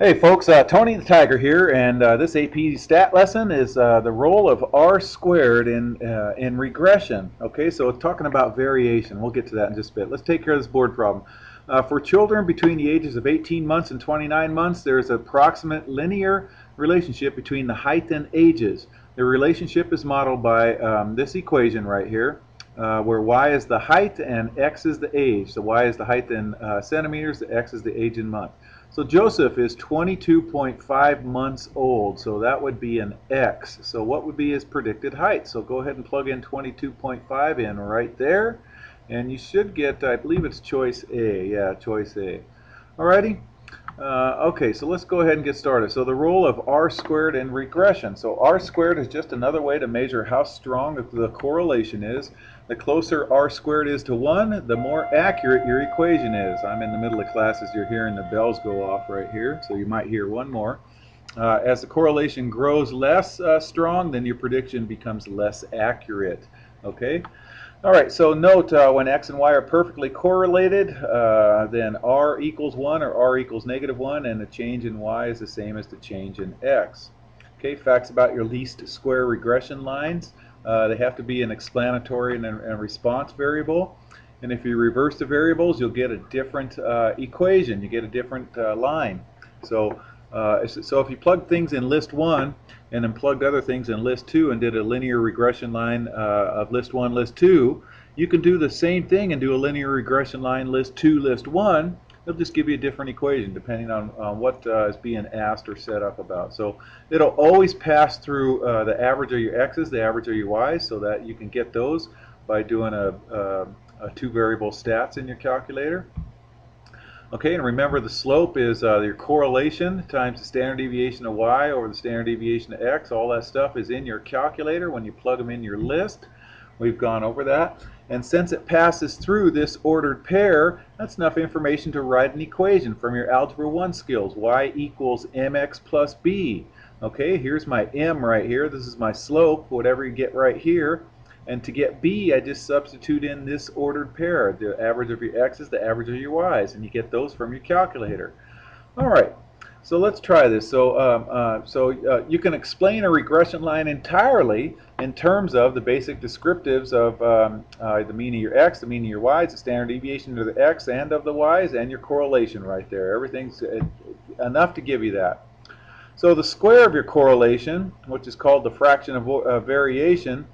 Hey folks, Tony the Tiger here, and this AP stat lesson is the role of R squared in regression. Okay, so it's talking about variation. We'll get to that in just a bit. Let's take care of this board problem. For children between the ages of 18 months and 29 months, there's an approximate linear relationship between the height and ages. The relationship is modeled by this equation right here, where y is the height and x is the age. So y is the height in centimeters, the x is the age in month. So Joseph is 22.5 months old, so that would be an x. So what would be his predicted height? So go ahead and plug in 22.5 in right there, and you should get, I believe it's choice A. Yeah, choice A. Alrighty. Okay, so let's go ahead and get started. So the role of R squared in regression. So R squared is just another way to measure how strong the correlation is. The closer R squared is to 1, the more accurate your equation is. I'm in the middle of class as you're hearing the bells go off right here, so you might hear one more. As the correlation grows less strong, then your prediction becomes less accurate. Okay? All right, so note when x and y are perfectly correlated, then r equals 1 or r equals -1, and the change in y is the same as the change in x. Okay, facts about your least square regression lines. They have to be an explanatory and a response variable. And if you reverse the variables, you'll get a different equation. You get a different line. So if you plug things in list 1 and then plugged other things in list 2 and did a linear regression line of list 1, list 2, you can do the same thing and do a linear regression line list 2, list 1. It'll just give you a different equation depending on what is being asked or set up about. So it'll always pass through the average of your x's, the average of your y's, so that you can get those by doing a two variable stats in your calculator. Okay, and remember the slope is your correlation times the standard deviation of y over the standard deviation of x. All that stuff is in your calculator when you plug them in your list. We've gone over that. And since it passes through this ordered pair, that's enough information to write an equation from your Algebra 1 skills. Y equals mx plus b. Okay, here's my m right here. This is my slope, whatever you get right here. And to get b, I just substitute in this ordered pair. The average of your x's, the average of your y's, and you get those from your calculator. All right, so let's try this. So you can explain a regression line entirely in terms of the basic descriptives of the mean of your x, the mean of your y's, the standard deviation of the x and of the y's, and your correlation right there. Everything's enough to give you that. So the square of your correlation, which is called the fraction of variation,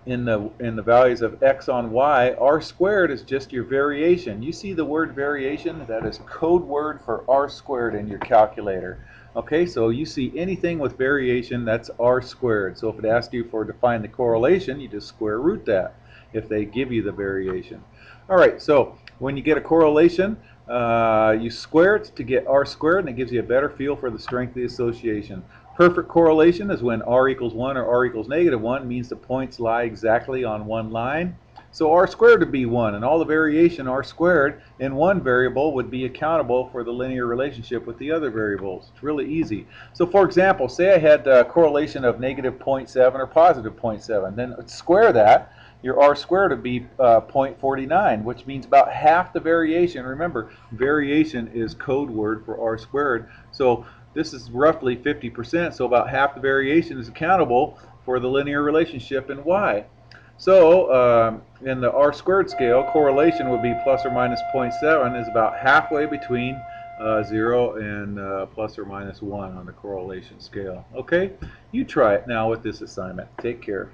in the values of x on y, r squared is just your variation. You see the word variation? That is code word for r squared in your calculator. Okay, so you see anything with variation, that's r squared. So if it asks you for define the correlation, you just square root that if they give you the variation. All right, so when you get a correlation, you square it to get r squared, and it gives you a better feel for the strength of the association. Perfect correlation is when r equals 1 or r equals -1 means the points lie exactly on one line. So r squared would be 1, and all the variation r squared in one variable would be accountable for the linear relationship with the other variables. It's really easy. So for example, say I had a correlation of -0.7 or +0.7. Then square that. Your r squared would be 0.49, which means about half the variation. Remember, variation is code word for r squared. So this is roughly 50%, so about half the variation is accountable for the linear relationship in y. So in the r squared scale, correlation would be plus or minus 0.7 is about halfway between 0 and plus or minus 1 on the correlation scale. Okay, you try it now with this assignment. Take care.